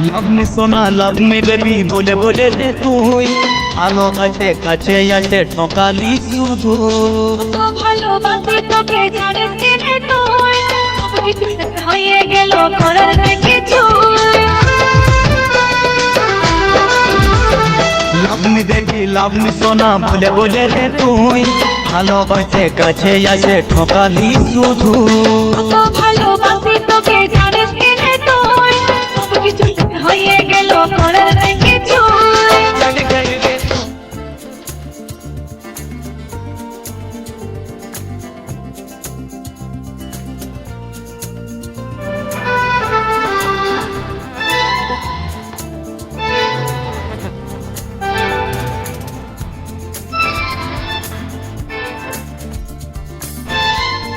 Love me সোনা love me baby বলে বলে রে তুই আলো কাছে আসে ঠকালি শুধু। তো ভালোবাসি তোকে জানিস রে তুই, হয়ে গেল করার কিছু। Love me baby love me সোনা বলে বলে রে তুই ভালোবাসে কাছে আসে ঠকালি শুধু। তো ভালোবাসি তোকে